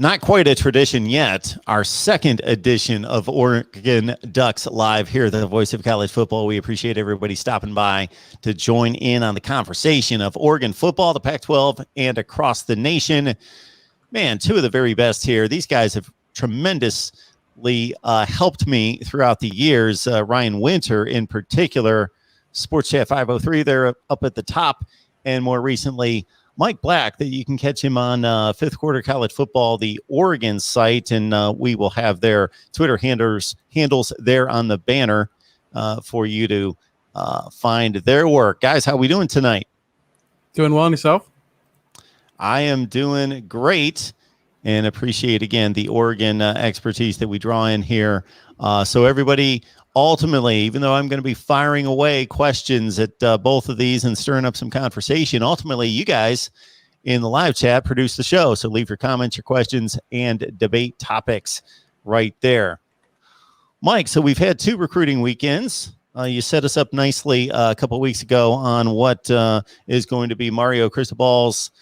Not quite a tradition yet. Our second edition of Oregon Ducks Live here at the Voice of College Football. We appreciate everybody stopping by to join in on the conversation of Oregon football, the Pac-12, and across the nation. Man, two of the very best here. These guys have tremendously helped me throughout the years. Ryan Winter, in particular, Sports Chat 503, they're up at the top, and more recently, Mike Black, that you can catch him on Fifth Quarter College Football, the Oregon site, and we will have their Twitter handles there on the banner for you to find their work. Guys, how we doing tonight? Doing well, and yourself? I am doing great, and appreciate, again, the Oregon expertise that we draw in here. So everybody, ultimately, even though I'm going to be firing away questions at both of these and stirring up some conversation, ultimately, you guys in the live chat produce the show. So leave your comments, your questions, and debate topics right there. Mike, so we've had two recruiting weekends. You set us up nicely a couple of weeks ago on what is going to be Mario Cristobal's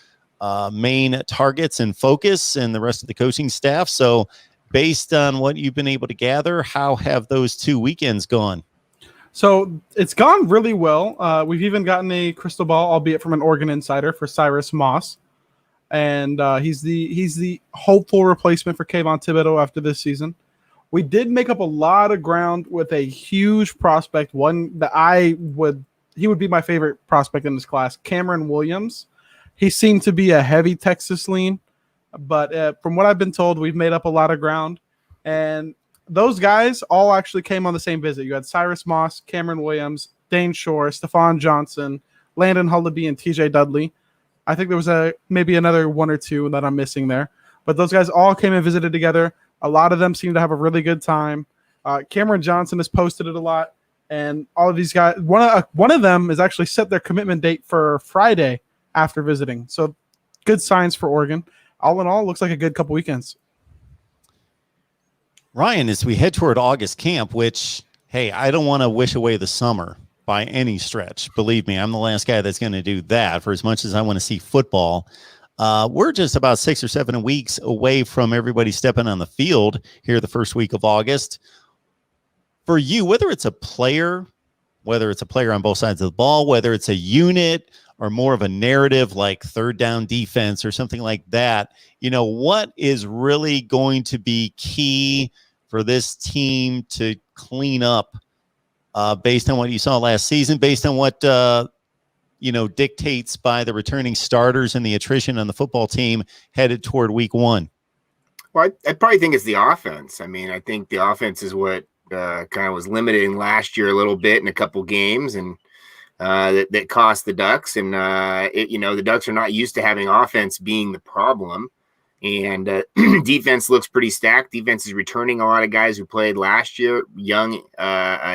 main targets and focus and the rest of the coaching staff. So based on what you've been able to gather, how have those two weekends gone? So it's gone really well. We've even gotten a crystal ball, albeit from an Oregon insider, for Cyrus Moss. And he's the hopeful replacement for Kayvon Thibodeau after this season. We did make up a lot of ground with a huge prospect, one that he would be my favorite prospect in this class, Cameron Williams. He seemed to be a heavy Texas lean. But from what I've been told, we've made up a lot of ground. And those guys all actually came on the same visit. You had Cyrus Moss, Cameron Williams, Dane Shore, Stephon Johnson, Landon Hullaby, and TJ Dudley. I think there was maybe another one or two that I'm missing there. But those guys all came and visited together. A lot of them seem to have a really good time. Cameron Johnson has posted it a lot. And all of these guys, one of them has actually set their commitment date for Friday after visiting. So good signs for Oregon. All in all, looks like a good couple weekends. Ryan, as we head toward August camp, which, hey, I don't want to wish away the summer by any stretch. Believe me, I'm the last guy that's going to do that for as much as I want to see football. We're just about 6 or 7 weeks away from everybody stepping on the field here the first week of August. For you, whether it's a player on both sides of the ball, whether it's a unit or more of a narrative like third down defense or something like that, what is really going to be key for this team to clean up based on what you saw last season, based on what, dictates by the returning starters and the attrition on the football team headed toward week one? Well, I probably think it's the offense. I mean, I think the offense is what kind of was limiting last year a little bit in a couple games, and that cost the Ducks. And, the Ducks are not used to having offense being the problem. And defense looks pretty stacked. Defense is returning a lot of guys who played last year, young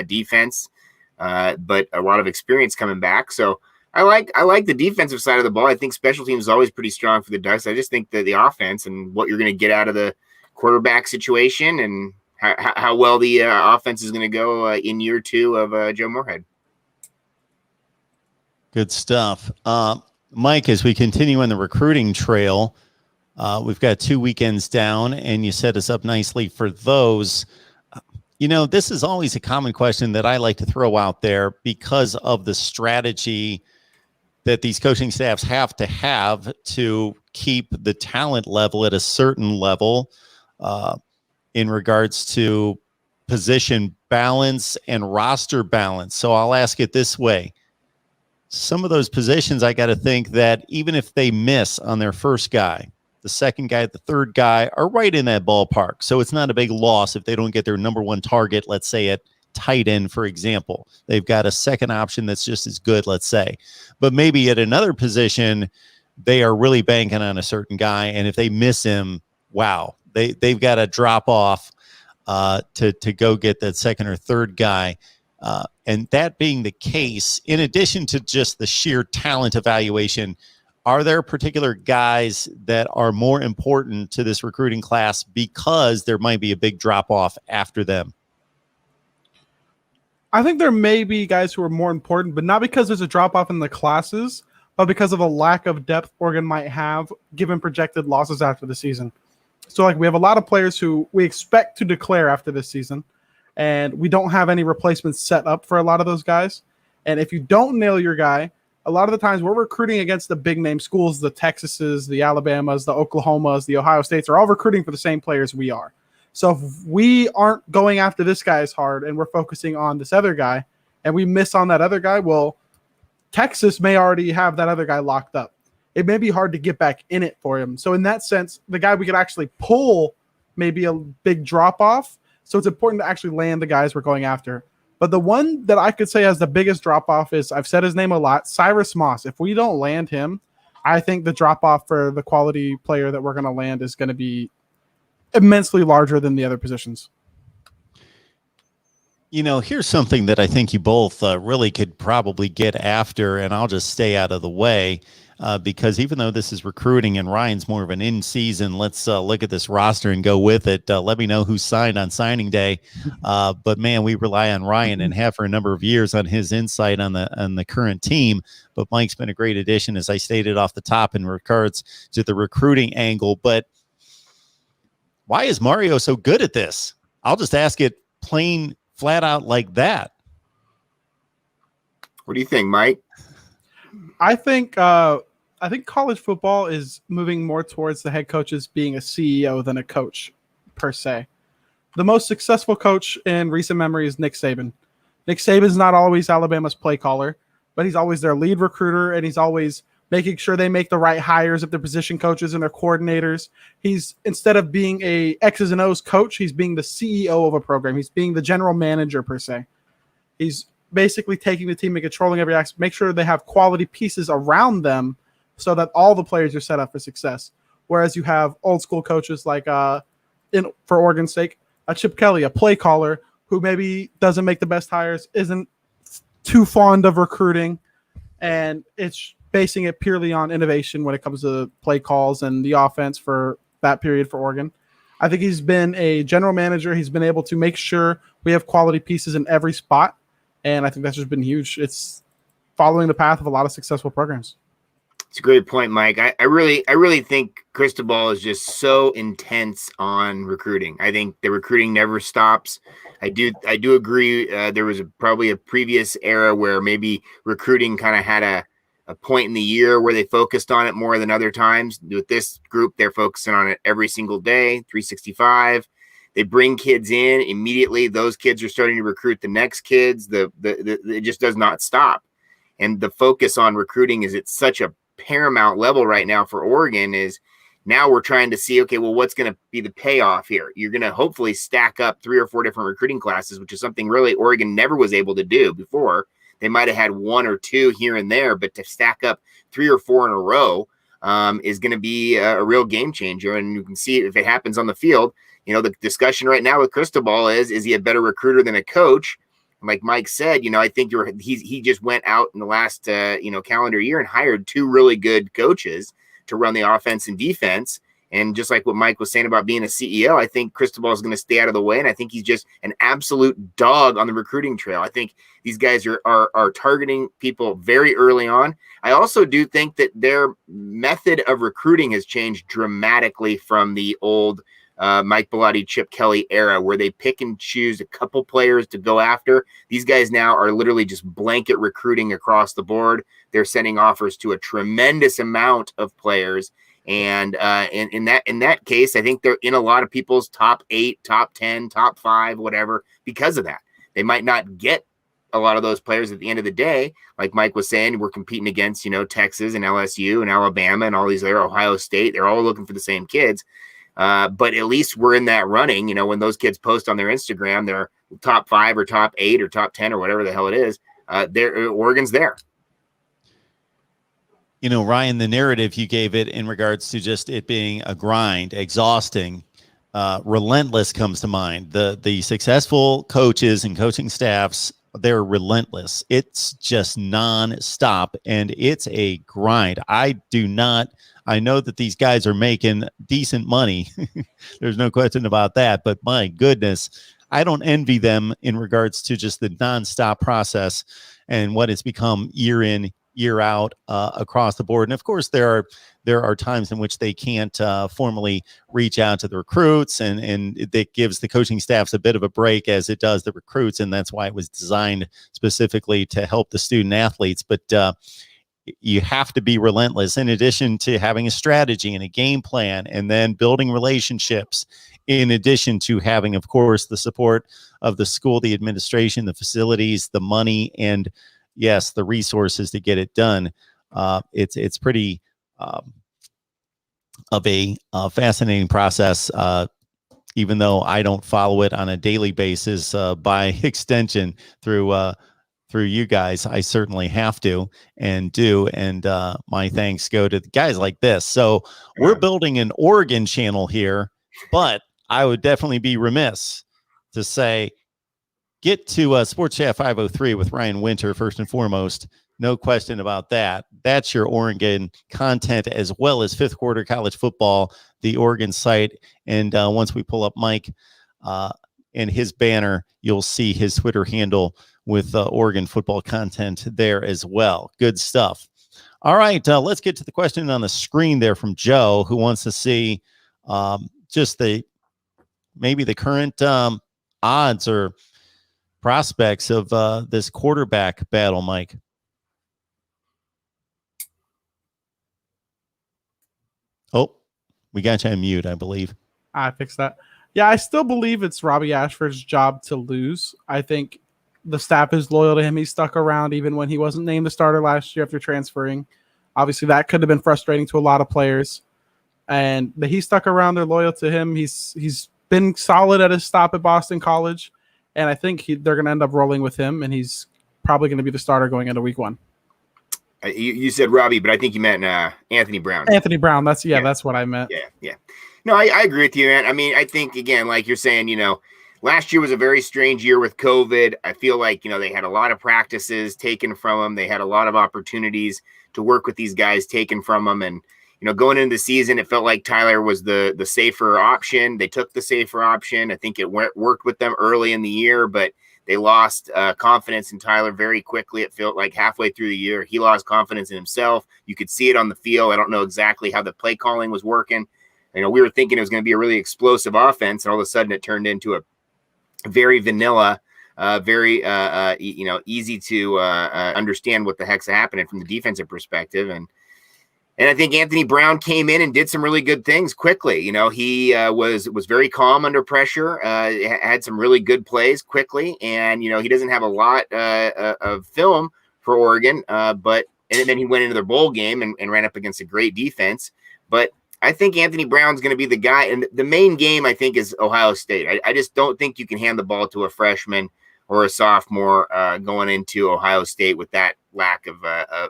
defense, but a lot of experience coming back. So I like the defensive side of the ball. I think special teams is always pretty strong for the Ducks. I just think that the offense and what you're going to get out of the quarterback situation and how well the offense is going to go in year two of Joe Moorhead. Good stuff. Mike, as we continue on the recruiting trail, we've got 2 weekends down, and you set us up nicely for those. This is always a common question that I like to throw out there because of the strategy that these coaching staffs have to keep the talent level at a certain level in regards to position balance and roster balance. So I'll ask it this way. Some of those positions, I got to think that even if they miss on their first guy, the second guy, the third guy are right in that ballpark. So it's not a big loss if they don't get their number one target, let's say at tight end, for example. They've got a second option that's just as good, let's say. But maybe at another position, they are really banking on a certain guy. And if they miss him, wow, they've got to drop off to go get that second or third guy. And that being the case, in addition to just the sheer talent evaluation, are there particular guys that are more important to this recruiting class because there might be a big drop-off after them? I think there may be guys who are more important, but not because there's a drop-off in the classes, but because of a lack of depth Oregon might have given projected losses after the season. So like we have a lot of players who we expect to declare after this season, and we don't have any replacements set up for a lot of those guys. And if you don't nail your guy, a lot of the times we're recruiting against the big name schools, the Texases, the Alabamas, the Oklahomas, the Ohio States are all recruiting for the same players we are. So if we aren't going after this guy as hard and we're focusing on this other guy and we miss on that other guy, well, Texas may already have that other guy locked up. It may be hard to get back in it for him. So in that sense, the guy we could actually pull may be a big drop off. So it's important to actually land the guys we're going after. But the one that I could say has the biggest drop off is, I've said his name a lot, Cyrus Moss. If we don't land him, I think the drop off for the quality player that we're going to land is going to be immensely larger than the other positions. You know, here's something that I think you both really could probably get after, and I'll just stay out of the way because even though this is recruiting and Ryan's more of an in-season, let's look at this roster and go with it. Let me know who's signed on signing day. But man, we rely on Ryan and have for a number of years on his insight on the current team. But Mike's been a great addition, as I stated off the top, in regards to the recruiting angle. But why is Mario so good at this? I'll just ask it plain flat out like that. What do you think, Mike? I think college football is moving more towards the head coaches being a CEO than a coach per se. The most successful coach in recent memory is Nick Saban. Nick Saban's not always Alabama's play caller, but he's always their lead recruiter, and he's always making sure they make the right hires of their position coaches and their coordinators. He's, instead of being a X's and O's coach, he's being the CEO of a program. He's being the general manager per se. He's basically taking the team and controlling every aspect, make sure they have quality pieces around them so that all the players are set up for success. Whereas you have old school coaches like, for Oregon's sake, a Chip Kelly, a play caller who maybe doesn't make the best hires, isn't too fond of recruiting, and it's basing it purely on innovation when it comes to play calls and the offense for that period for Oregon. I think he's been a general manager. He's been able to make sure we have quality pieces in every spot, and I think that's just been huge. It's following the path of a lot of successful programs. It's a great point, Mike. I really think Cristobal is just so intense on recruiting. I think the recruiting never stops. I do agree. There was probably a previous era where maybe recruiting kind of had a point in the year where they focused on it more than other times. With this group, they're focusing on it every single day, 365. They bring kids in immediately. Those kids are starting to recruit the next kids. It just does not stop. And the focus on recruiting is at such a paramount level right now for Oregon. Is now we're trying to see, okay, well, what's going to be the payoff here? You're going to hopefully stack up 3 or 4 different recruiting classes, which is something really Oregon never was able to do before. They might have had 1 or 2 here and there, but to stack up 3 or 4 in a row is going to be a real game changer. And you can see if it happens on the field. You know, the discussion right now with Cristobal is he a better recruiter than a coach? And like Mike said, you know, I think he just went out in the last calendar year and hired 2 really good coaches to run the offense and defense. And just like what Mike was saying about being a CEO, I think Cristobal is going to stay out of the way. And I think he's just an absolute dog on the recruiting trail. I think these guys are targeting people very early on. I also do think that their method of recruiting has changed dramatically from the old Mike Bellotti, Chip Kelly era, where they pick and choose a couple players to go after. These guys now are literally just blanket recruiting across the board. They're sending offers to a tremendous amount of players. And in that case, I think they're in a lot of people's top 8, top 10, top 5, whatever, because of that. They might not get a lot of those players at the end of the day. Like Mike was saying, we're competing against, Texas and LSU and Alabama and all these other, Ohio State. They're all looking for the same kids. But at least we're in that running, when those kids post on their Instagram, they're top 5 or top 8 or top 10 or whatever the hell it is. Oregon's there. Ryan, the narrative you gave it in regards to just it being a grind, exhausting, relentless comes to mind. The successful coaches and coaching staffs, they're relentless. It's just nonstop, and it's a grind. I know that these guys are making decent money. There's no question about that. But my goodness, I don't envy them in regards to just the nonstop process and what it's become year in, year out across the board. And of course, there are times in which they can't formally reach out to the recruits, and it gives the coaching staffs a bit of a break as it does the recruits, and that's why it was designed specifically to help the student athletes. But you have to be relentless in addition to having a strategy and a game plan, and then building relationships, in addition to having, of course, the support of the school, the administration, the facilities, the money, and yes, the resources to get it done. It's pretty of a fascinating process, even though I don't follow it on a daily basis. By extension, through you guys, I certainly have to and do. And my thanks go to the guys like this. So we're building an Oregon channel here, but I would definitely be remiss to say, get to Sports Chat 503 with Ryan Winter first and foremost. No question about that. That's your Oregon content, as well as fifth quarter college football, the Oregon site. And once we pull up Mike and his banner, you'll see his Twitter handle with Oregon football content there as well. Good stuff. All right, let's get to the question on the screen there from Joe, who wants to see just maybe the current odds or prospects of this quarterback battle, Mike. Oh, we got you on mute, I believe. I fixed that. Yeah, I still believe it's Robbie Ashford's job to lose. I think the staff is loyal to him. He stuck around even when he wasn't named the starter last year after transferring. Obviously, that could have been frustrating to a lot of players. And he stuck around. They're loyal to him. He's been solid at his stop at Boston College. And I think they're going to end up rolling with him. And he's probably going to be the starter going into week 1. You said Robbie, but I think you meant Anthony Brown. Anthony Brown. That's what I meant. Yeah. No, I agree with you, man. I mean, I think, again, like you're saying, last year was a very strange year with COVID. I feel like, they had a lot of practices taken from them. They had a lot of opportunities to work with these guys taken from them. And, going into the season, it felt like Tyler was the safer option. They took the safer option. I think it worked with them early in the year, but they lost confidence in Tyler very quickly. It felt like halfway through the year, he lost confidence in himself. You could see it on the field. I don't know exactly how the play calling was working. We were thinking it was going to be a really explosive offense, and all of a sudden it turned into a very vanilla, very easy to understand what the heck's happening from the defensive perspective. And I think Anthony Brown came in and did some really good things quickly. He was very calm under pressure, had some really good plays quickly, and he doesn't have a lot of film for Oregon, and then he went into their bowl game and ran up against a great defense. But I think Anthony Brown's going to be the guy. And the main game, I think, is Ohio State. I just don't think you can hand the ball to a freshman or a sophomore going into Ohio State with that lack of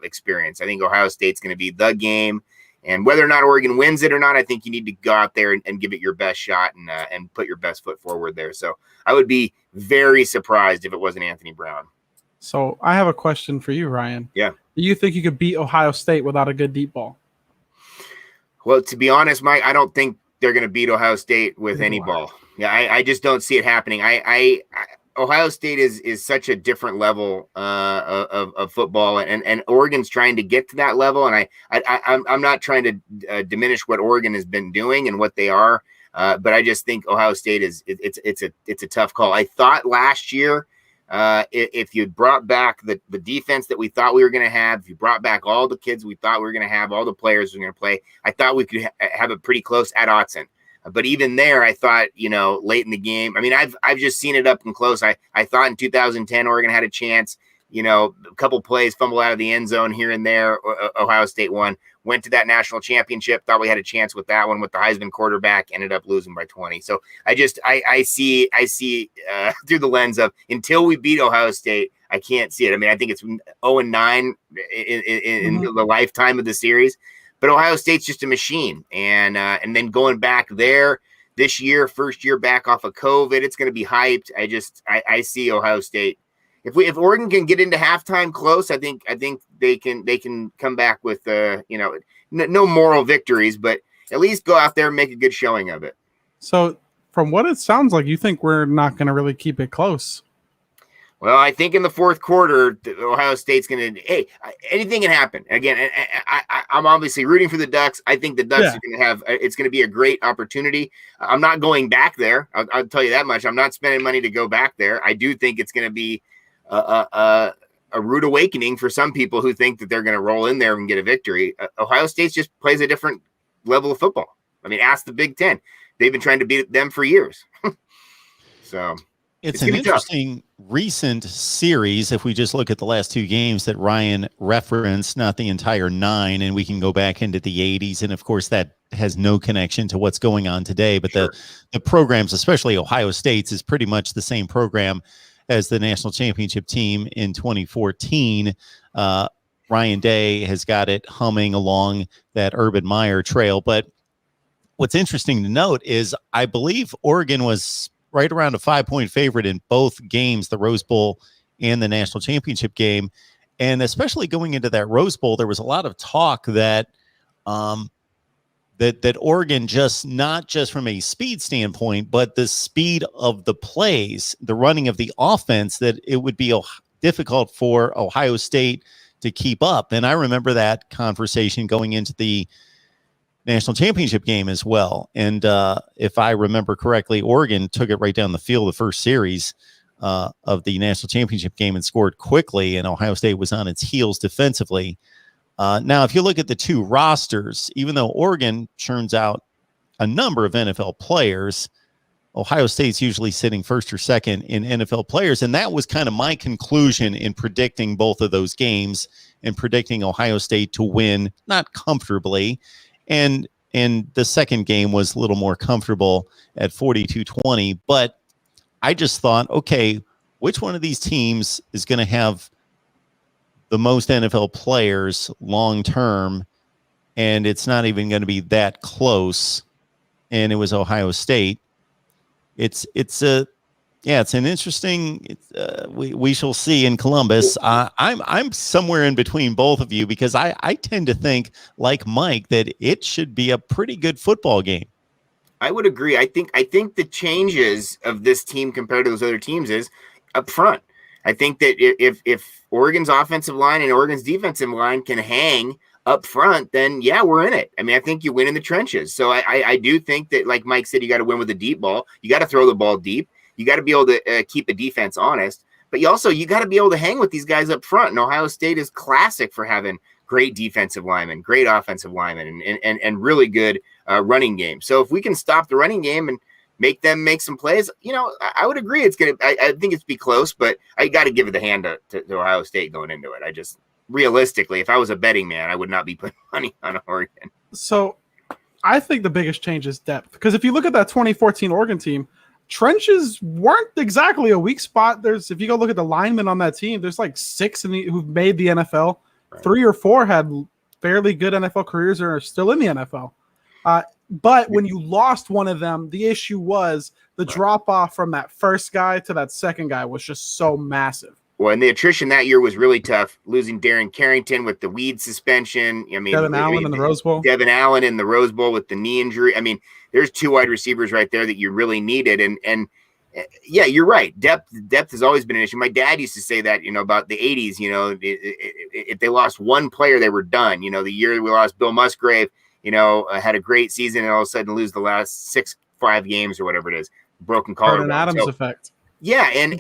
experience. I think Ohio State's going to be the game. And whether or not Oregon wins it or not, I think you need to go out there and give it your best shot and put your best foot forward there. So I would be very surprised if it wasn't Anthony Brown. So I have a question for you, Ryan. Yeah. Do you think you could beat Ohio State without a good deep ball? Well, to be honest, Mike, I don't think they're going to beat Ohio State with any ball. Yeah, I just don't see it happening. Ohio State is such a different level of football, and Oregon's trying to get to that level. And I'm not trying to diminish what Oregon has been doing and what they are, but I just think Ohio State it's a tough call. I thought last year, if you brought back the defense that we thought we were going to have, if you brought back all the kids we thought we were going to have, all the players we were going to play, I thought we could have it pretty close at Autzen. But even there, I thought, late in the game, I mean, I've just seen it up and close. I thought in 2010, Oregon had a chance, a couple plays, fumble out of the end zone here and there. Ohio State won, went to that national championship. Thought we had a chance with that one with the Heisman quarterback, ended up losing by 20. So I see through the lens of until we beat Ohio State, I can't see it. I mean, I think it's 0-9 in the lifetime of the series. But Ohio State's just a machine, and then going back there this year, first year back off of COVID, it's going to be hyped. I see Ohio State. If Oregon can get into halftime close, I think they can come back with no moral victories, but at least go out there and make a good showing of it. So from what it sounds like, you think we're not going to really keep it close. Well, I think in the fourth quarter, Ohio State's going to. Hey, anything can happen. Again, I'm obviously rooting for the Ducks. I think the Ducks are going to have. It's going to be a great opportunity. I'm not going back there. I'll tell you that much. I'm not spending money to go back there. I do think it's going to be a rude awakening for some people who think that they're going to roll in there and get a victory. Ohio State just plays a different level of football. I mean, ask the Big Ten. They've been trying to beat them for years. So. It's an interesting recent series. If we just look at the last two games that Ryan referenced, not the entire 9, and we can go back into the 80s. And of course, that has no connection to what's going on today. But the programs, especially Ohio State's, is pretty much the same program as the national championship team in 2014. Ryan Day has got it humming along that Urban Meyer trail. But what's interesting to note is I believe Oregon was right around a 5-point favorite in both games, the Rose Bowl and the national championship game. And especially going into that Rose Bowl, there was a lot of talk that that Oregon, just not just from a speed standpoint, but the speed of the plays, the running of the offense, that it would be difficult for Ohio State to keep up. And I remember that conversation going into the national championship game as well. And if I remember correctly, Oregon took it right down the field the first series of the national championship game and scored quickly, and Ohio State was on its heels defensively. Now, if you look at the two rosters, even though Oregon churns out a number of NFL players, Ohio State's usually sitting first or second in NFL players. And that was kind of my conclusion in predicting both of those games and predicting Ohio State to win, not comfortably. And the second game was a little more comfortable at 42-20. But I just thought, okay, which one of these teams is going to have the most NFL players long term? And it's not even going to be that close. And it was Ohio State. It's an interesting. We shall see in Columbus. I'm somewhere in between both of you because I tend to think, like Mike, that it should be a pretty good football game. I would agree. I think the changes of this team compared to those other teams is up front. I think that if Oregon's offensive line and Oregon's defensive line can hang up front, then yeah, we're in it. I mean, I think you win in the trenches. So I do think that, like Mike said, you got to win with a deep ball. You got to throw the ball deep. You got to be able to keep a defense honest, but you got to be able to hang with these guys up front. And Ohio State is classic for having great defensive linemen, great offensive linemen, and really good running game. So if we can stop the running game and make them make some plays, I would agree. I think it's be close, but I got to give it the hand to Ohio State going into it. I just, realistically, if I was a betting man, I would not be putting money on Oregon. So I think the biggest change is depth, because if you look at that 2014 Oregon team, trenches weren't exactly a weak spot. If you go look at the linemen on that team, there's like 6 who've made the NFL. Right. 3 or 4 had fairly good NFL careers or are still in the NFL. But when you lost one of them, the issue was the drop off from that first guy to that second guy was just so massive. Well, and the attrition that year was really tough, losing Darren Carrington with the weed suspension. I mean, Devin Allen in the Rose Bowl. Devin Allen in the Rose Bowl with the knee injury. I mean, there's 2 wide receivers right there that you really needed. And yeah, you're right. Depth has always been an issue. My dad used to say that, about the 80s, if they lost one player, they were done. The year we lost Bill Musgrave, had a great season and all of a sudden lose the last 5 games or whatever it is. Broken collarbone. An Adams effect. Yeah, and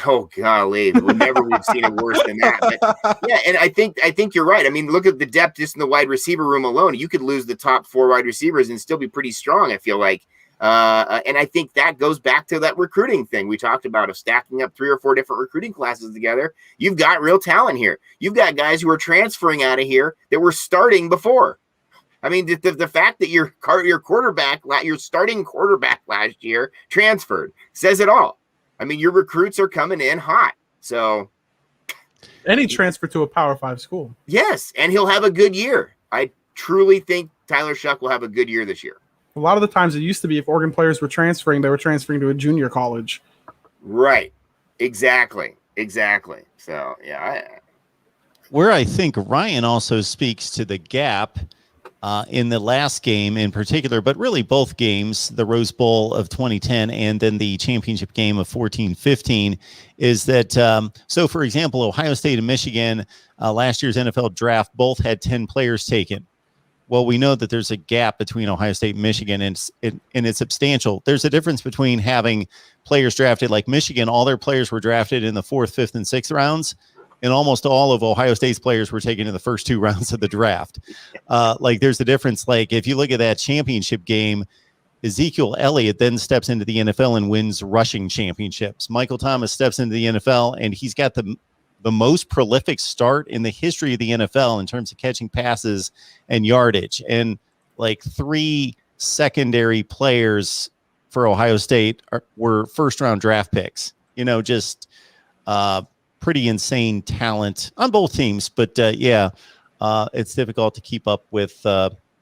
oh golly, never we've seen it worse than that. But yeah, and I think you're right. I mean, look at the depth just in the wide receiver room alone. You could lose the top 4 wide receivers and still be pretty strong, I feel like. And I think that goes back to that recruiting thing we talked about of stacking up 3 or 4 different recruiting classes together. You've got real talent here. You've got guys who are transferring out of here that were starting before. I mean, the fact that your starting quarterback last year transferred says it all. I mean, your recruits are coming in hot. So, and he transferred to a Power 5 school. Yes, and he'll have a good year. I truly think Tyler Shough will have a good year this year. A lot of the times it used to be if Oregon players were transferring, they were transferring to a junior college. Right. Exactly. So, yeah. Where I think Ryan also speaks to the gap in the last game in particular, but really both games, the Rose Bowl of 2010 and then the championship game of 14-15, is that, so for example, Ohio State and Michigan, last year's NFL draft, both had 10 players taken. Well, we know that there's a gap between Ohio State and Michigan, and it's substantial. There's a difference between having players drafted like Michigan. All their players were drafted in the 4th, 5th, and 6th rounds, and almost all of Ohio State's players were taken in the first 2 rounds of the draft. Like, there's a difference. Like, if you look at that championship game, Ezekiel Elliott then steps into the NFL and wins rushing championships. Michael Thomas steps into the NFL, and he's got the most prolific start in the history of the NFL in terms of catching passes and yardage. And like 3 secondary players for Ohio State were first-round draft picks. Just pretty insane talent on both teams. But it's difficult to keep up with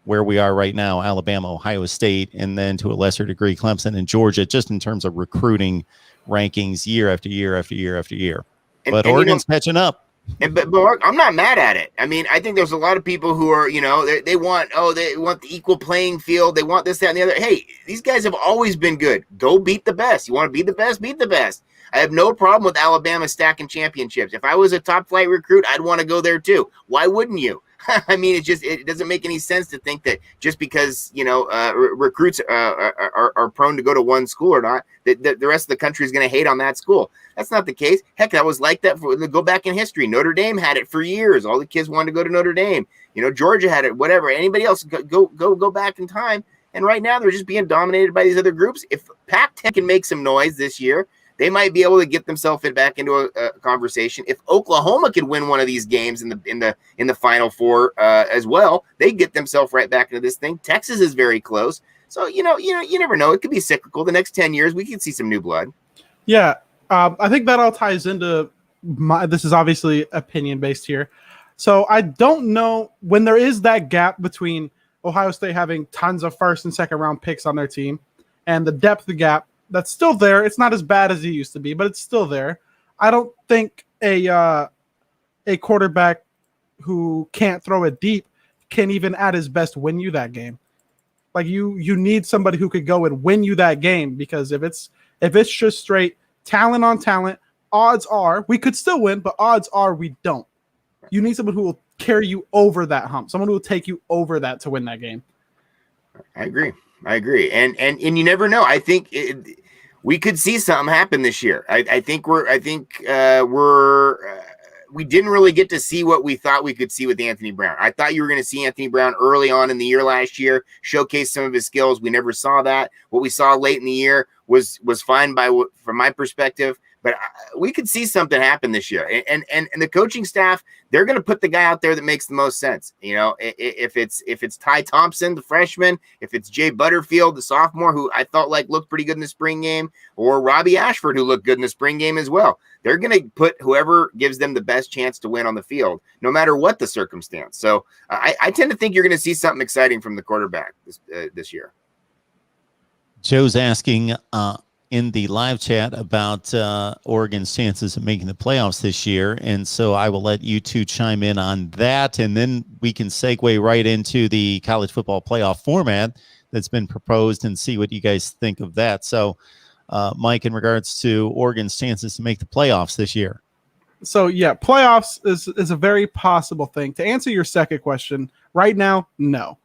where we are right now, Alabama, Ohio State, and then to a lesser degree, Clemson and Georgia, just in terms of recruiting rankings year after year after year after year. But Oregon's catching up. But I'm not mad at it. I mean, I think there's a lot of people who are, they want the equal playing field. They want this, that, and the other. Hey, these guys have always been good. Go beat the best. You want to beat the best? Beat the best. I have no problem with Alabama stacking championships. If I was a top flight recruit, I'd want to go there too. Why wouldn't you? I mean, it doesn't make any sense to think that just because, recruits are prone to go to one school or not, that the rest of the country is going to hate on that school. That's not the case. Heck, that was like that go back in history. Notre Dame had it for years. All the kids wanted to go to Notre Dame. Georgia had it, whatever. Anybody else, go back in time. And right now they're just being dominated by these other groups. If Pac-10 can make some noise this year, they might be able to get themselves back into a conversation. If Oklahoma could win one of these games in the Final Four as well, they get themselves right back into this thing. Texas is very close, so you never know. It could be cyclical. The next 10 years, we could see some new blood. Yeah, I think that all ties into this is obviously opinion based here. So I don't know when there is that gap between Ohio State having tons of first and second round picks on their team and the depth gap. That's still there. It's not as bad as it used to be, but it's still there. I don't think a quarterback who can't throw it deep can even at his best win you that game. Like you need somebody who could go and win you that game, because if it's just straight talent on talent, odds are we could still win, but odds are we don't. You need someone who will carry you over that hump, someone who will take you over that to win that game. I agree. And you never know. I think we could see something happen this year. I think we didn't really get to see what we thought we could see with Anthony Brown. I thought you were going to see Anthony Brown early on in the year last year, showcase some of his skills. We never saw that. What we saw late in the year was fine from my perspective. But we could see something happen this year, and the coaching staff, they're going to put the guy out there that makes the most sense. If it's Ty Thompson, the freshman, if it's Jay Butterfield, the sophomore, who I felt like looked pretty good in the spring game, or Robbie Ashford, who looked good in the spring game as well. They're going to put whoever gives them the best chance to win on the field, no matter what the circumstance. So I tend to think you're going to see something exciting from the quarterback this year. Joe's asking in the live chat about Oregon's chances of making the playoffs this year. And so I will let you two chime in on that. And then we can segue right into the college football playoff format that's been proposed and see what you guys think of that. So, Mike, in regards to Oregon's chances to make the playoffs this year. So, yeah, playoffs is a very possible thing. To answer your second question, right now, no.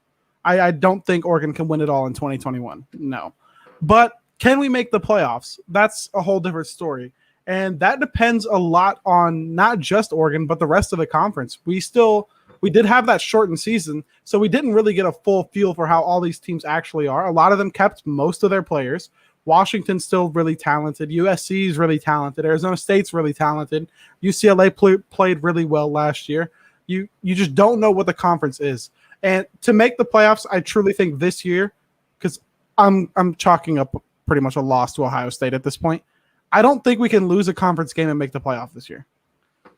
I don't think Oregon can win it all in 2021. No. But can we make the playoffs? That's a whole different story. And that depends a lot on not just Oregon, but the rest of the conference. We did have that shortened season, so we didn't really get a full feel for how all these teams actually are. A lot of them kept most of their players. Washington's still really talented. USC is really talented. Arizona State's really talented. UCLA played really well last year. You just don't know what the conference is. And to make the playoffs, I truly think this year, because I'm chalking up pretty much a loss to Ohio State at this point. I don't think we can lose a conference game and make the playoff this year.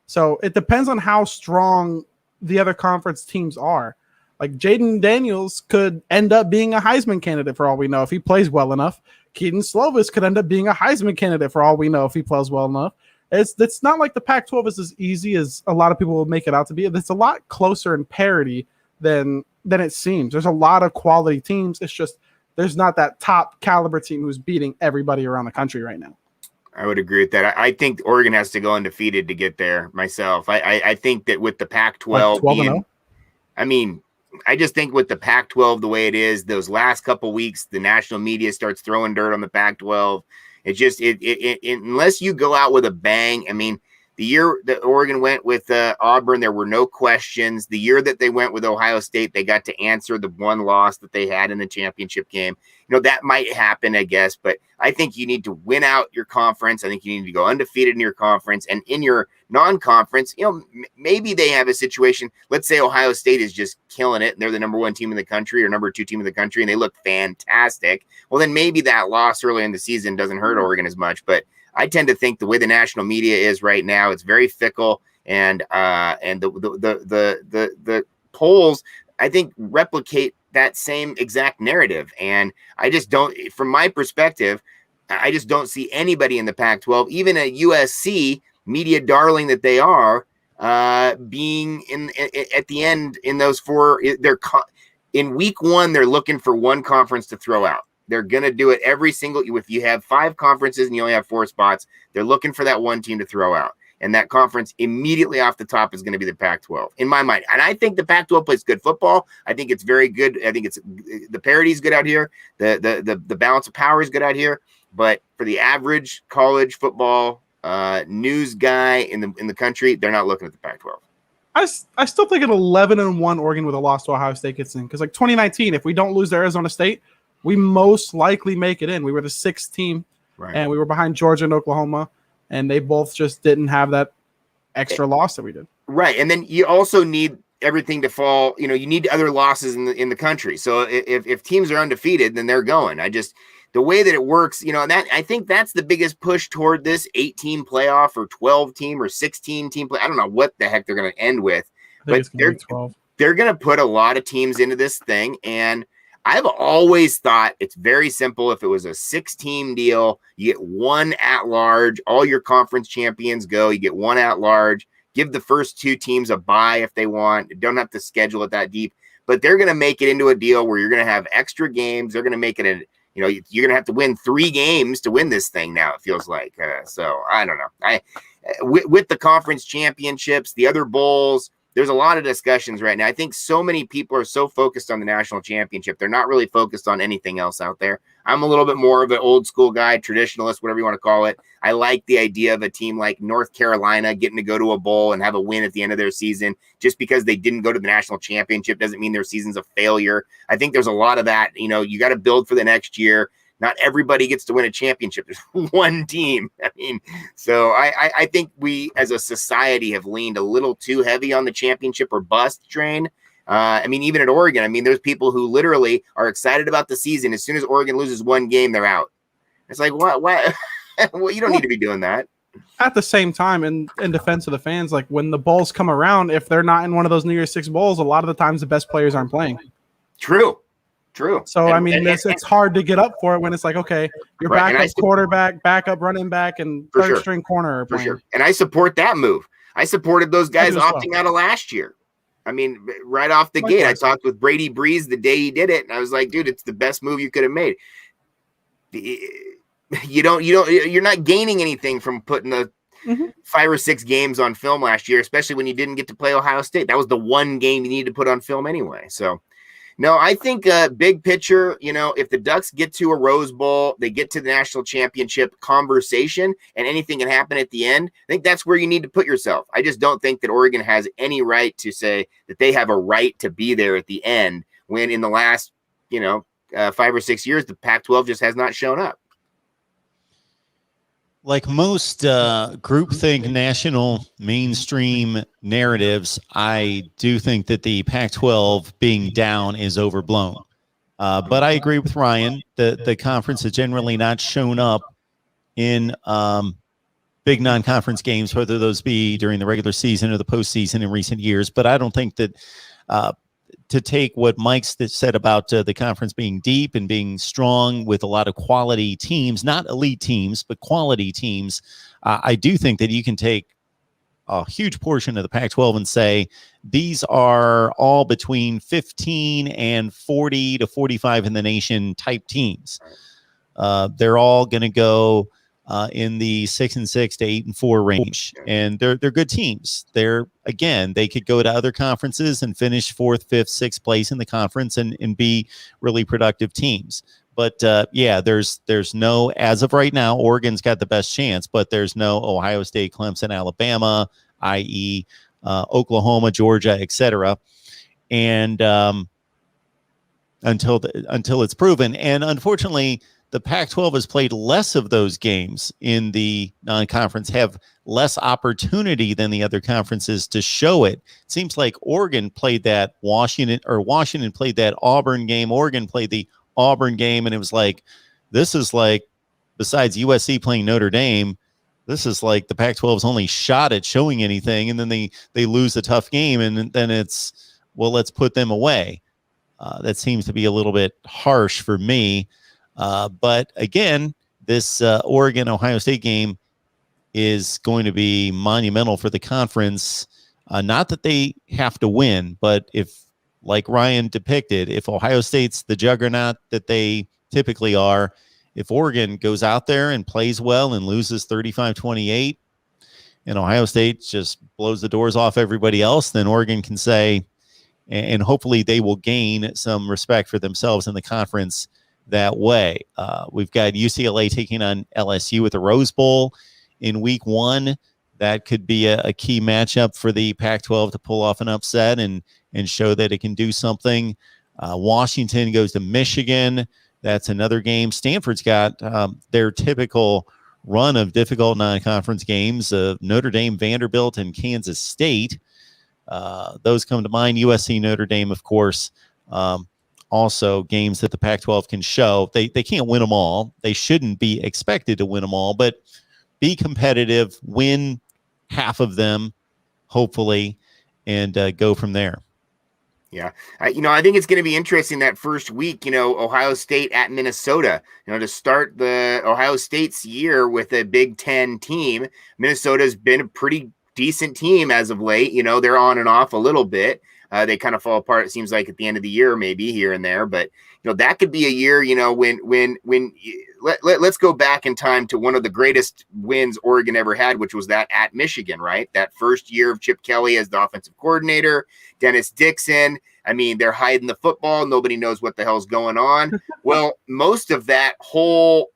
So it depends on how strong the other conference teams are. Like Jaden Daniels could end up being a Heisman candidate for all we know if he plays well enough. Keaton Slovis could end up being a Heisman candidate for all we know if he plays well enough. It's not like the Pac-12 is as easy as a lot of people will make it out to be. It's a lot closer in parity than it seems. There's a lot of quality teams. It's just there's not that top caliber team who's beating everybody around the country right now. I would agree with that. I think Oregon has to go undefeated to get there myself. I think that with the Pac-12 12-0? I mean, I just think with the Pac-12 the way it is, those last couple weeks, the national media starts throwing dirt on the Pac-12. It's just unless you go out with a bang. I mean, the year that Oregon went with Auburn, there were no questions. The year that they went with Ohio State, they got to answer the one loss that they had in the championship game. That might happen, I guess, but I think you need to win out your conference. I think you need to go undefeated in your conference, and in your non-conference, maybe they have a situation. Let's say Ohio State is just killing it and they're the number 1 team in the country or number 2 team in the country and they look fantastic. Well, then maybe that loss early in the season doesn't hurt Oregon as much, but I tend to think the way the national media is right now, it's very fickle, and the polls, I think, replicate that same exact narrative. And I just don't, from my perspective, I just don't see anybody in the Pac-12, even a USC media darling that they are, being at the end in those 4. In week 1, they're looking for one conference to throw out. They're going to do it every single. If you have 5 conferences and you only have 4 spots, they're looking for that one team to throw out. And that conference immediately off the top is going to be the Pac-12 in my mind. And I think the Pac-12 plays good football. I think it's very good. I think the parity is good out here. The balance of power is good out here. But for the average college football news guy in the country, they're not looking at the Pac-12. I still think an 11-1 Oregon with a loss to Ohio State gets in, because like 2019, if we don't lose to Arizona State, we most likely make it in. We were the 6th team, right, and we were behind Georgia and Oklahoma, and they both just didn't have that extra loss that we did. Right, and then you also need everything to fall. You need other losses in the country. So if teams are undefeated, then they're going. The way that it works, that I think that's the biggest push toward this 8-team playoff or 12-team or 16-team play. I don't know what the heck they're going to end with, but they're going to put a lot of teams into this thing, and I've always thought it's very simple. If it was a 6-team deal, you get 1 at-large. All your conference champions go. You get 1 at-large. Give the first 2 teams a bye if they want. Don't have to schedule it that deep. But they're going to make it into a deal where you're going to have extra games. They're going to make it you're going to have to win 3 games to win this thing now, it feels like. So I don't know. With the conference championships, the other bowls, there's a lot of discussions right now. I think so many people are so focused on the national championship. They're not really focused on anything else out there. I'm a little bit more of an old school guy, traditionalist, whatever you want to call it. I like the idea of a team like North Carolina getting to go to a bowl and have a win at the end of their season. Just because they didn't go to the national championship doesn't mean their season's a failure. I think there's a lot of that. You got to build for the next year. Not everybody gets to win a championship. There's 1 team. So I think we as a society have leaned a little too heavy on the championship or bust train. Even at Oregon, there's people who literally are excited about the season. As soon as Oregon loses 1 game, they're out. It's like, what? Well, you don't need to be doing that. At the same time, in defense of the fans, like when the bowls come around, if they're not in one of those New Year's 6 bowls, a lot of the times the best players aren't playing. True. So, it's hard to get up for it when it's like, okay, your backup quarterback, backup running back, and third-string corner are playing. For sure. And I support that move. I supported those guys opting out of last year. Right off the gate, I talked with Brady Breeze the day he did it, and I was like, dude, it's the best move you could have made. You're not gaining anything from putting the 5 or 6 games on film last year, especially when you didn't get to play Ohio State. That was the 1 game you needed to put on film anyway. So, no, I think big picture, if the Ducks get to a Rose Bowl, they get to the national championship conversation, and anything can happen at the end, I think that's where you need to put yourself. I just don't think that Oregon has any right to say that they have a right to be there at the end when in the last, 5 or 6 years, the Pac-12 just has not shown up. Like most groupthink national mainstream narratives, I do think that the Pac-12 being down is overblown. But I agree with Ryan. The conference has generally not shown up in big non-conference games, whether those be during the regular season or the postseason in recent years. But I don't think that to take what Mike said about the conference being deep and being strong with a lot of quality teams, not elite teams, but quality teams, I do think that you can take a huge portion of the Pac-12 and say these are all between 15 and 40 to 45 in the nation type teams. They're all going to go in the 6-6 to 8-4 range, and they're good teams. They could go to other conferences and finish 4th, 5th, 6th place in the conference and be really productive teams. But there's no, as of right now, Oregon's got the best chance, but there's no Ohio State, Clemson, Alabama, i.e., Oklahoma, Georgia, etc. And until it's proven, and unfortunately, the Pac-12 has played less of those games in the non-conference, have less opportunity than the other conferences to show it. It seems like Oregon played that Washington played that Auburn game. Oregon played the Auburn game, and it was like, this is like, besides USC playing Notre Dame, this is like the Pac-12's only shot at showing anything, and then they lose a tough game, and then it's, well, let's put them away. That seems to be a little bit harsh for me. But again, this Oregon-Ohio State game is going to be monumental for the conference. Not that they have to win, but if, like Ryan depicted, if Ohio State's the juggernaut that they typically are, if Oregon goes out there and plays well and loses 35-28, and Ohio State just blows the doors off everybody else, then Oregon can say, and hopefully they will gain some respect for themselves in the conference that way. We've got UCLA taking on LSU at the Rose Bowl in week 1. That could be a key matchup for the Pac-12 to pull off an upset and show that it can do something. Washington goes to Michigan. That's another game. Stanford's got their typical run of difficult non-conference games of Notre Dame, Vanderbilt, and Kansas State. Those come to mind. USC, Notre Dame, of course. Also games that the Pac-12 can show. They can't win them all. They shouldn't be expected to win them all, but be competitive, win half of them, hopefully, and go from there. Yeah. I think it's going to be interesting that first week, Ohio State at Minnesota, to start the Ohio State's year with a Big Ten team. Minnesota's been a pretty decent team as of late. They're on and off a little bit. They kind of fall apart, it seems like, at the end of the year, maybe here and there. But, that could be a year, let's go back in time to one of the greatest wins Oregon ever had, which was that at Michigan, right? That first year of Chip Kelly as the offensive coordinator, Dennis Dixon. I mean, they're hiding the football. Nobody knows what the hell's going on. Well, most of that whole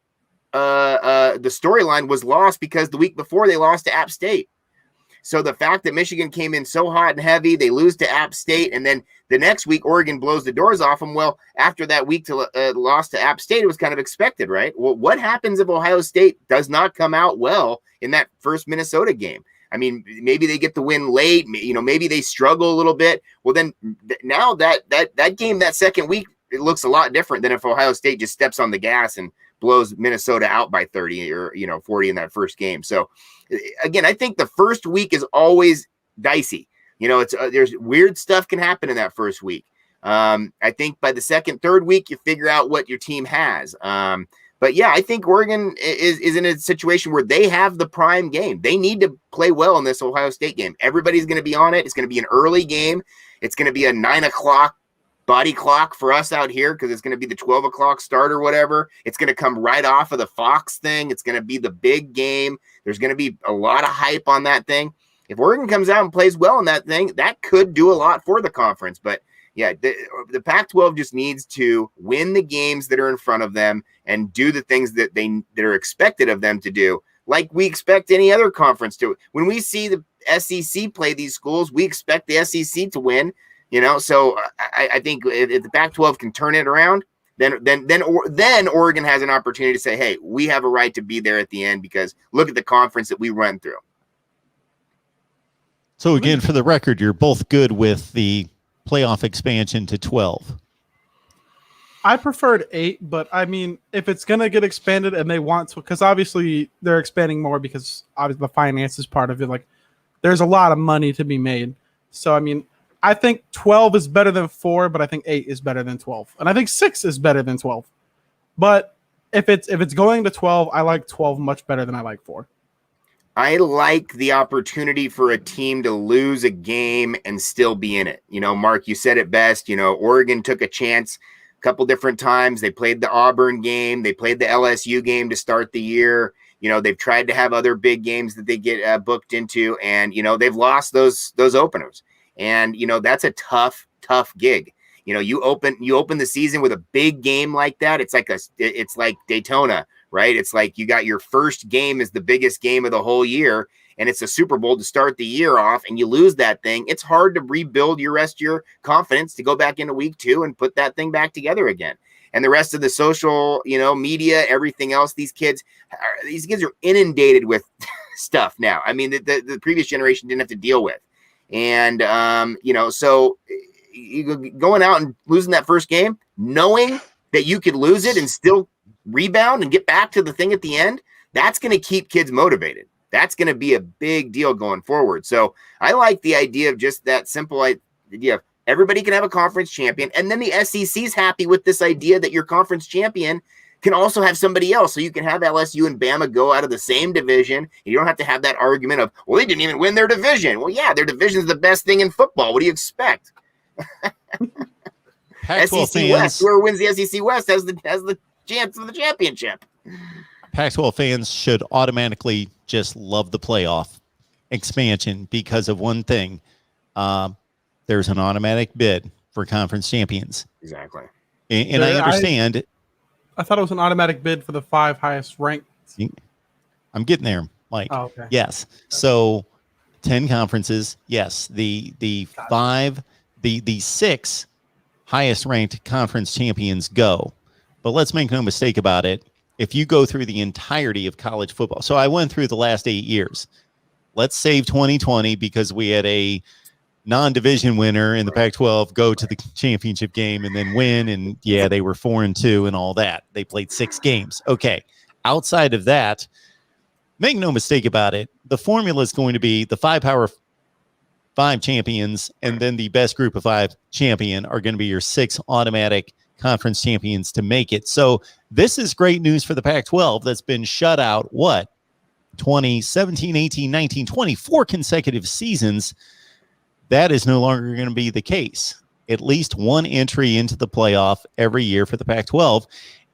the storyline was lost because the week before they lost to App State. So the fact that Michigan came in so hot and heavy, they lose to App State, and then the next week Oregon blows the doors off them. Well, after that week to loss to App State, it was kind of expected, right? Well, what happens if Ohio State does not come out well in that first Minnesota game? I mean, maybe they get the win late. Maybe they struggle a little bit. Well, then now that game, that second week, it looks a lot different than if Ohio State just steps on the gas and blows Minnesota out by 30 or 40 in that first game. So again, I think the first week is always dicey. It's there's weird stuff can happen in that first week. I think by the second, third week, you figure out what your team has. But yeah, I think Oregon is in a situation where they have the prime game. They need to play well in this Ohio State game. Everybody's going to be on it. It's going to be an early game. It's going to be a 9 o'clock body clock for us out here because it's going to be the 12 o'clock start or whatever. It's going to come right off of the Fox thing. It's going to be the big game. There's going to be a lot of hype on that thing. If Oregon comes out and plays well in that thing, that could do a lot for the conference. But yeah, the Pac-12 just needs to win the games that are in front of them and do the things that are expected of them to do, like we expect any other conference to. When we see the SEC play these schools, we expect the SEC to win. So I think if the Pac-12 can turn it around, then Oregon has an opportunity to say, hey, we have a right to be there at the end because look at the conference that we run through. So again, for the record, you're both good with the playoff expansion to 12. I preferred 8, but I mean, if it's going to get expanded and they want to, because obviously they're expanding more because obviously the finance is part of it. Like, there's a lot of money to be made. So, I mean, I think 12 is better than 4, but I think 8 is better than 12. And I think 6 is better than 12. But if it's going to 12, I like 12 much better than I like 4. I like the opportunity for a team to lose a game and still be in it. You know, Mark, you said it best. You know, Oregon took a chance a couple different times. They played the Auburn game. They played the LSU game to start the year. You know, they've tried to have other big games that they get booked into, and, you know, they've lost those openers. And, you know, that's a tough gig. You know, you open the season with a big game like that. It's like Daytona, right? It's like you got your first game is the biggest game of the whole year, and it's a Super Bowl to start the year off, and you lose that thing. It's hard to rebuild your rest of your confidence to go back into week 2 and put that thing back together again. And the rest of the social, you know, media, everything else, these kids are inundated with stuff now. I mean, the previous generation didn't have to deal with. And, you know, so you going out and losing that first game, knowing that you could lose it and still rebound and get back to the thing at the end, that's going to keep kids motivated. That's going to be a big deal going forward. So I like the idea of just that simple idea of everybody can have a conference champion. And then the SEC's happy with this idea that your conference champion can also have somebody else. So you can have LSU and Bama go out of the same division. You don't have to have that argument of, well, they didn't even win their division. Well, yeah, their division is the best thing in football. What do you expect? SEC West, whoever wins the SEC West has the chance of the championship. Pac-12 fans should automatically just love the playoff expansion because of one thing. There's an automatic bid for conference champions. Exactly. And I understand. I thought it was an automatic bid for the 5 highest ranked. I'm getting there, Mike. Oh, okay. Yes. So 10 conferences. Yes. The 6 highest ranked conference champions go. But let's make no mistake about it. If you go through the entirety of college football, so I went through the last 8 years. Let's save 2020 because we had a non-division winner in the Pac-12 go to the championship game and then win. And yeah, they were 4-2 and all that. They played 6 games. Okay. Outside of that, make no mistake about it. The formula is going to be the 5 Power 5 champions, and then the best group of 5 champion are going to be your 6 automatic conference champions to make it. So this is great news for the Pac-12 that's been shut out, 17, 18, 19, 24 consecutive seasons. That is no longer going to be the case. At least one entry into the playoff every year for the Pac-12.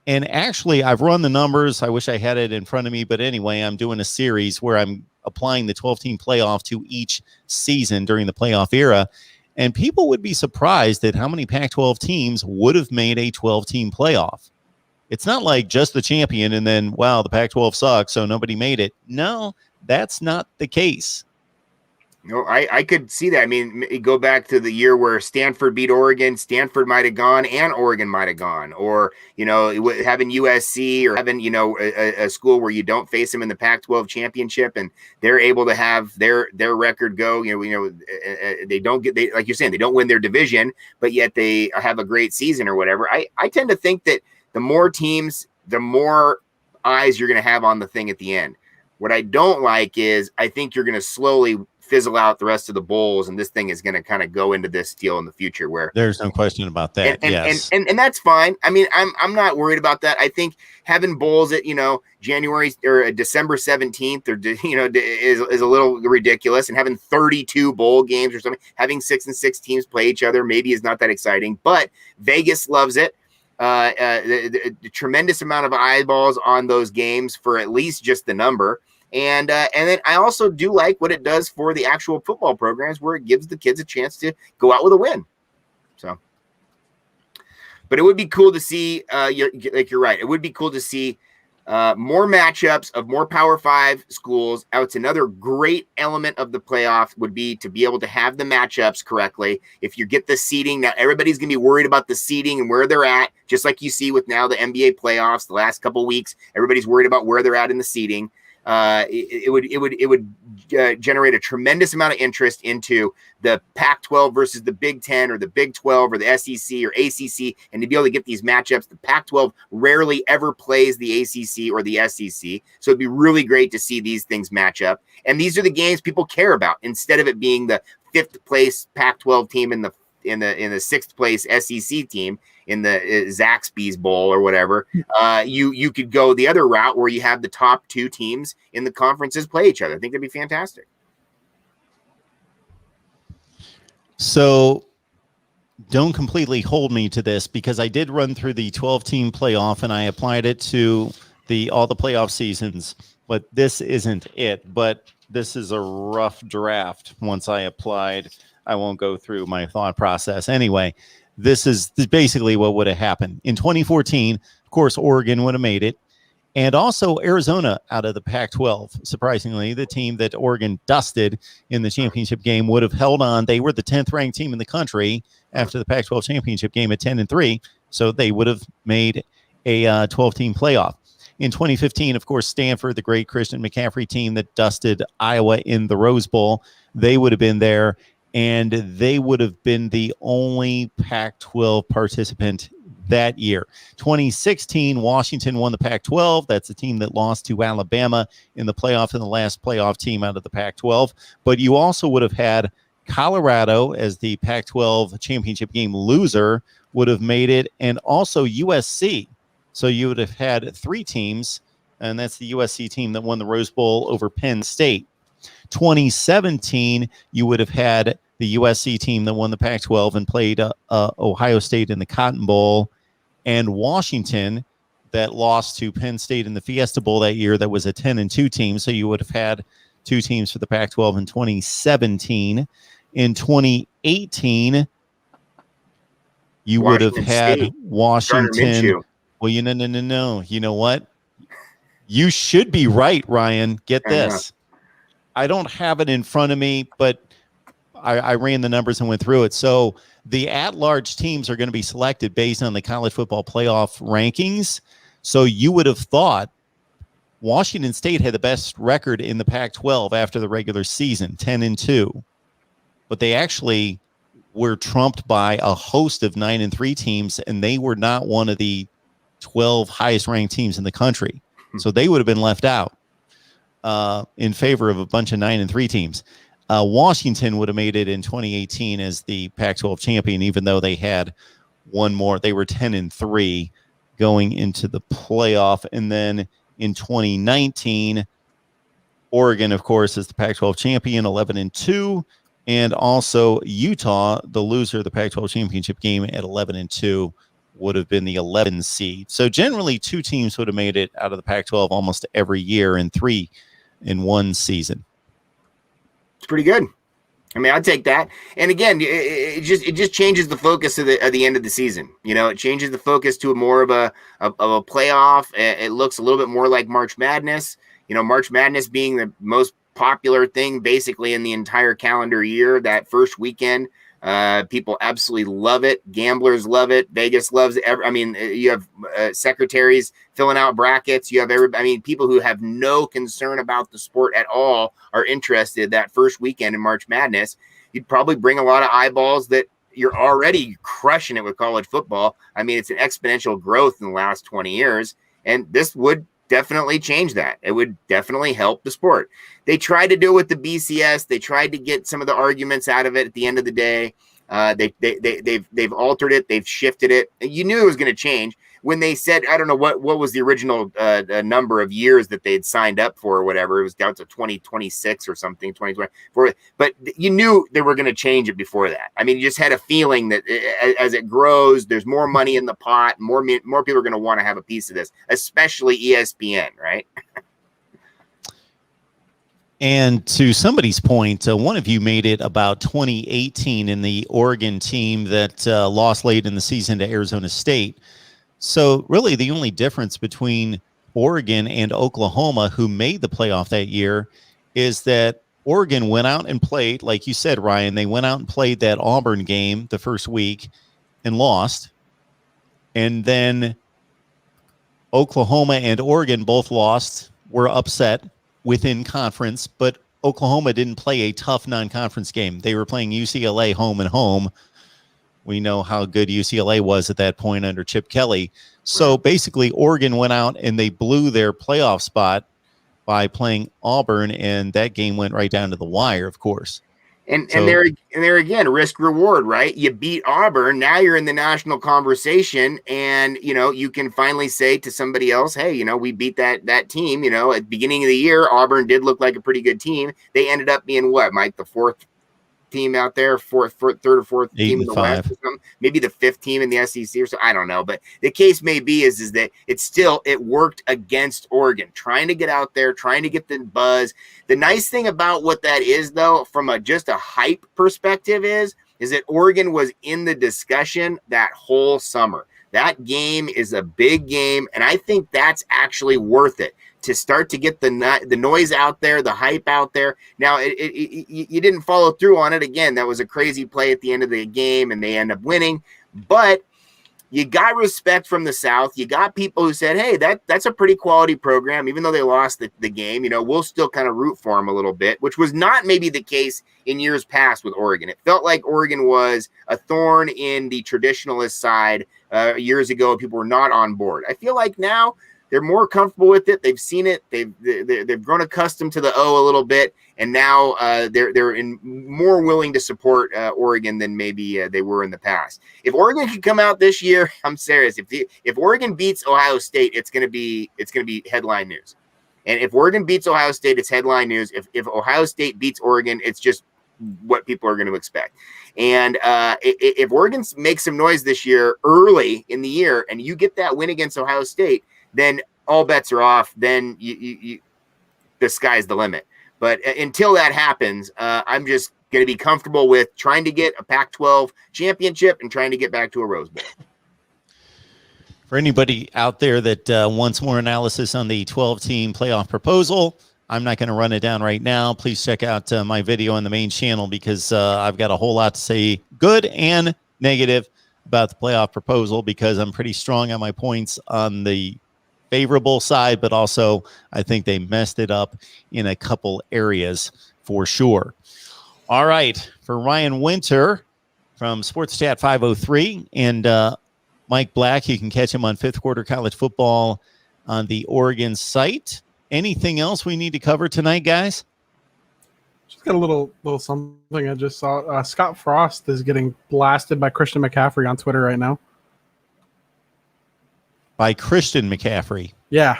And actually, I've run the numbers. I wish I had it in front of me. But anyway, I'm doing a series where I'm applying the 12-team playoff to each season during the playoff era. And people would be surprised at how many Pac-12 teams would have made a 12-team playoff. It's not like just the champion and then, wow, the Pac-12 sucks, so nobody made it. No, that's not the case. No, I could see that. I mean, go back to the year where Stanford beat Oregon. Stanford might have gone and Oregon might have gone. Or, you know, having USC or having, you know, a school where you don't face them in the Pac-12 championship and they're able to have their record go. They don't get, like you're saying, they don't win their division, but yet they have a great season or whatever. I tend to think that the more teams, the more eyes you're going to have on the thing at the end. What I don't like is I think you're going to slowly fizzle out the rest of the bowls, and this thing is going to kind of go into this deal in the future where there's no question about that. And that's fine. I mean, I'm not worried about that. I think having bowls at, you know, January or December 17th or, you know, is a little ridiculous, and having 32 bowl games or something, having 6 and 6 teams play each other maybe is not that exciting, but Vegas loves it. The tremendous amount of eyeballs on those games for at least just the number. And then I also do like what it does for the actual football programs where it gives the kids a chance to go out with a win. So, but it would be cool to see, you're right. It would be cool to see more matchups of more Power 5 schools. It's another great element of the playoff would be to be able to have the matchups correctly. If you get the seeding, now everybody's going to be worried about the seeding and where they're at, just like you see with now the NBA playoffs the last couple of weeks. Everybody's worried about where they're at in the seeding. It would generate a tremendous amount of interest into the Pac-12 versus the Big 10 or the Big 12 or the SEC or ACC, and to be able to get these matchups. The Pac-12 rarely ever plays the ACC or the SEC, so it'd be really great to see these things match up. And these are the games people care about instead of it being the 5th place Pac-12 team in the the sixth place SEC team in the Zaxby's Bowl or whatever. You could go the other route where you have the top two teams in the conferences play each other. I think that'd be fantastic. So don't completely hold me to this, because I did run through the 12-team playoff and I applied it to all the playoff seasons, but this isn't it. But this is a rough draft. Once I applied, I won't go through my thought process. Anyway, this is basically what would have happened. In 2014, of course, Oregon would have made it. And also Arizona out of the Pac-12. Surprisingly, the team that Oregon dusted in the championship game would have held on. They were the 10th ranked team in the country after the Pac-12 championship game at 10-3. So they would have made a 12-team playoff. In 2015, of course, Stanford, the great Christian McCaffrey team that dusted Iowa in the Rose Bowl, they would have been there, and they would have been the only Pac-12 participant that year. 2016, Washington won the Pac-12. That's a team that lost to Alabama in the playoff, and the last playoff team out of the Pac-12. But you also would have had Colorado as the Pac-12 championship game loser, would have made it, and also USC. So you would have had three teams, and that's the USC team that won the Rose Bowl over Penn State. 2017, you would have had the USC team that won the Pac-12 and played Ohio State in the Cotton Bowl, and Washington that lost to Penn State in the Fiesta Bowl that year. That was a 10-2 team. So you would have had two teams for the Pac-12 in 2017. In 2018, you would have had State. Washington. Well, no. You know what? You should be right, Ryan. Get this. I don't have it in front of me, but I ran the numbers and went through it. So the at-large teams are going to be selected based on the college football playoff rankings. So you would have thought Washington State had the best record in the Pac-12 after the regular season, 10-2. But they actually were trumped by a host of 9-3 teams, and they were not one of the 12 highest-ranked teams in the country. So they would have been left out in favor of a bunch of 9-3 teams. Washington would have made it in 2018 as the Pac-12 champion, even though they had one more. They were 10-3 going into the playoff. And then in 2019, Oregon, of course, is the Pac-12 champion, 11-2. And also Utah, the loser of the Pac-12 championship game at 11-2, would have been the 11 seed. So generally, two teams would have made it out of the Pac-12 almost every year, and three in one season. It's pretty good. I mean, I'd take that. And again, it just changes the focus of the end of the season. You know, it changes the focus to more of a playoff. It looks a little bit more like March Madness. You know, March Madness being the most popular thing basically in the entire calendar year. That first weekend, people absolutely love it. Gamblers love it. Vegas loves it. I mean, you have secretaries filling out brackets. You have people who have no concern about the sport at all are interested that first weekend in March Madness. You'd probably bring a lot of eyeballs that you're already crushing it with college football. I mean, it's an exponential growth in the last 20 years, and this would definitely change that. It would definitely help the sport. They tried to do it with the BCS. They tried to get some of the arguments out of it at the end of the day. They've altered it. They've shifted it. You knew it was going to change when they said, I don't know what was the original number of years that they'd signed up for or whatever. It was down to 2026 or something, 2024. But you knew they were going to change it before that. I mean, you just had a feeling that as it grows, there's more money in the pot. More people are going to want to have a piece of this, especially ESPN, right? And to somebody's point, one of you made it about 2018 in the Oregon team that lost late in the season to Arizona State. So really the only difference between Oregon and Oklahoma, who made the playoff that year, is that Oregon went out and played, like you said, Ryan, they went out and played that Auburn game the first week and lost. And then Oklahoma and Oregon both lost, were upset within conference, but Oklahoma didn't play a tough non-conference game. They were playing UCLA home and home. We know how good UCLA was at that point under Chip Kelly. So basically, Oregon went out and they blew their playoff spot by playing Auburn, and that game went right down to the wire, of course. And So- there again, risk reward, right? You beat Auburn, now you're in the national conversation, and you can finally say to somebody else, hey, we beat that team. At the beginning of the year, Auburn did look like a pretty good team. They ended up being what, Mike, the fourth team out there, third or fourth team in the West, or something, maybe the fifth team in the SEC or so. I don't know, but the case may be is that it worked against Oregon, trying to get out there, trying to get the buzz. The nice thing about what that is, though, from just a hype perspective, is that Oregon was in the discussion that whole summer. That game is a big game, and I think that's actually worth it, to start to get the noise out there, the hype out there. Now, you didn't follow through on it. Again, that was a crazy play at the end of the game, and they end up winning. But you got respect from the South. You got people who said, hey, that's a pretty quality program, even though they lost the game. We'll still kind of root for them a little bit, which was not maybe the case in years past with Oregon. It felt like Oregon was a thorn in the traditionalist side years ago. People were not on board. I feel like now they're more comfortable with it. They've seen it. They've grown accustomed to the O a little bit, and now they're more willing to support Oregon than maybe they were in the past. If Oregon could come out this year, I'm serious. If Oregon beats Ohio State, it's gonna be headline news. And if Oregon beats Ohio State, it's headline news. If Ohio State beats Oregon, it's just what people are going to expect. And if Oregon makes some noise this year, early in the year, and you get that win against Ohio State, then all bets are off. Then the sky's the limit. But until that happens, I'm just going to be comfortable with trying to get a Pac-12 championship and trying to get back to a Rose Bowl. For anybody out there that wants more analysis on the 12-team playoff proposal, I'm not going to run it down right now. Please check out my video on the main channel, because I've got a whole lot to say, good and negative, about the playoff proposal, because I'm pretty strong on my points on the favorable side, but also I think they messed it up in a couple areas for sure. All right, for Ryan Winter from Sports Chat 503 and Mike Black, you can catch him on Fifth Quarter College Football on the Oregon site. Anything else we need to cover tonight, guys? Just got a little something I just saw. Scott Frost is getting blasted by Christian McCaffrey on Twitter right now. By Christian McCaffrey. Yeah.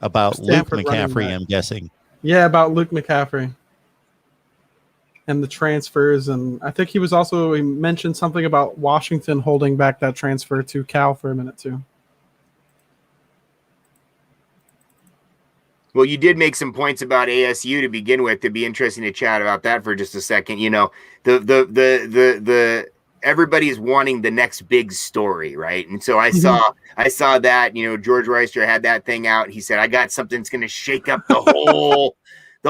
About Stanford Luke running McCaffrey, back. I'm guessing. Yeah, about Luke McCaffrey and the transfers. And I think he mentioned something about Washington holding back that transfer to Cal for a minute too. Well, you did make some points about ASU to begin with. It'd be interesting to chat about that for just a second. The everybody's wanting the next big story, right? And so I saw that, George Royster had that thing out. He said, I got something that's going to shake up the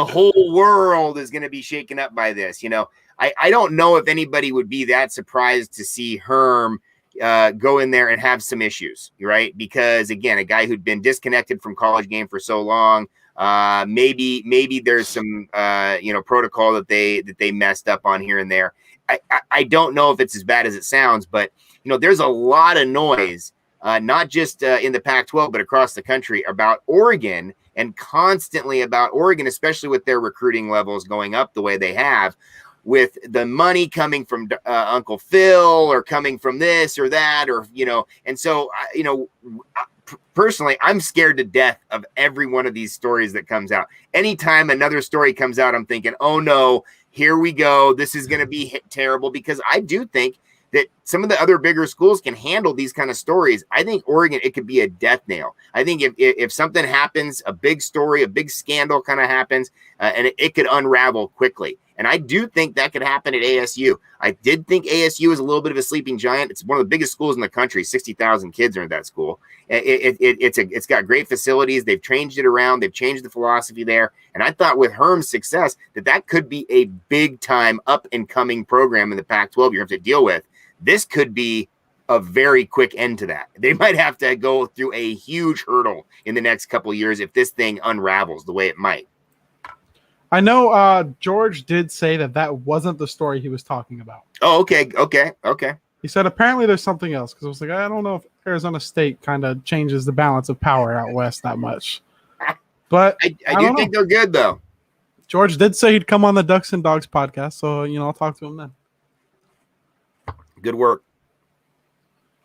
whole world is going to be shaken up by this. I don't know if anybody would be that surprised to see Herm go in there and have some issues, right? Because again, a guy who'd been disconnected from college game for so long, maybe there's some protocol that they messed up on here and there. I don't know if it's as bad as it sounds, but there's a lot of noise, not just in the Pac-12 but across the country about Oregon, and constantly about Oregon, especially with their recruiting levels going up the way they have, with the money coming from Uncle Phil or coming from this or that, or and so personally, I'm scared to death of every one of these stories that comes out. Anytime another story comes out, I'm thinking, oh no, here we go. This is going to be terrible, because I do think that some of the other bigger schools can handle these kind of stories. I think Oregon, it could be a death nail. I think if something happens, a big story, a big scandal kind of happens, and it could unravel quickly. And I do think that could happen at ASU. I did think ASU is a little bit of a sleeping giant. It's one of the biggest schools in the country. 60,000 kids are in that school. It's got great facilities. They've changed it around. They've changed the philosophy there. And I thought with Herm's success that could be a big time up and coming program in the Pac-12 you have to deal with. This could be a very quick end to that. They might have to go through a huge hurdle in the next couple of years if this thing unravels the way it might. I know George did say that wasn't the story he was talking about. Oh, okay. He said apparently there's something else, because I was like, I don't know if Arizona State kind of changes the balance of power out west that much. But I do think they're good, though. George did say he'd come on the Ducks and Dogs podcast, so I'll talk to him then. Good work.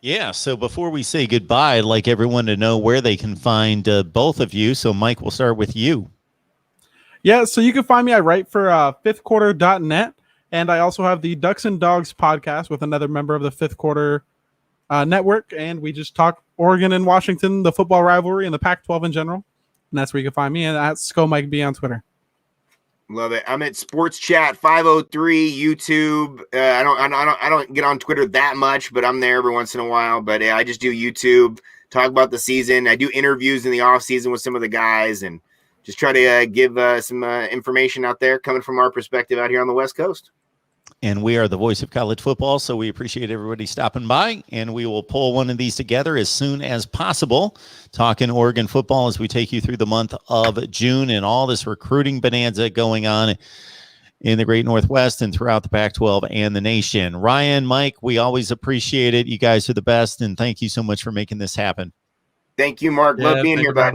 Yeah, so before we say goodbye, I'd like everyone to know where they can find both of you. So, Mike, we'll start with you. Yeah, so you can find me. I write for fifthquarter.net, and I also have the Ducks and Dogs podcast with another member of the Fifth Quarter network, and we just talk Oregon and Washington, the football rivalry, and the Pac-12 in general. And that's where you can find me, and that's ScoMikeB on Twitter. Love it. I'm at Sports Chat 503 YouTube. I don't get on Twitter that much, but I'm there every once in a while. But I just do YouTube, talk about the season. I do interviews in the off season with some of the guys, and just try to give some information out there coming from our perspective out here on the West Coast. And we are the voice of college football, so we appreciate everybody stopping by, and we will pull one of these together as soon as possible, talking Oregon football as we take you through the month of June and all this recruiting bonanza going on in the Great Northwest and throughout the Pac-12 and the nation. Ryan, Mike, we always appreciate it. You guys are the best, and thank you so much for making this happen. Thank you, Mark. Love being here, bud.